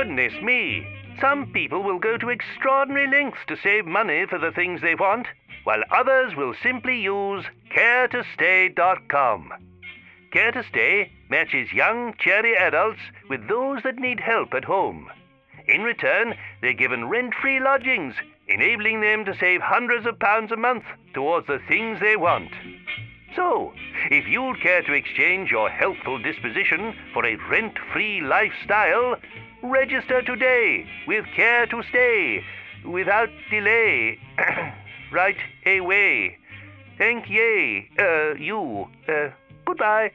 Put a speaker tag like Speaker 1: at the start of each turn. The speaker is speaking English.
Speaker 1: Goodness me! Some people will go to extraordinary lengths to save money for the things they want, while others will simply use caretostay.com. Care to Stay matches young, cheery adults with those that need help at home. In return, they're given rent-free lodgings, enabling them to save hundreds of pounds a month towards the things they want. So, if you'd care to exchange your healthful disposition for a rent-free lifestyle, register today with Care to Stay, without delay. Right away. Thank ye, you. Goodbye.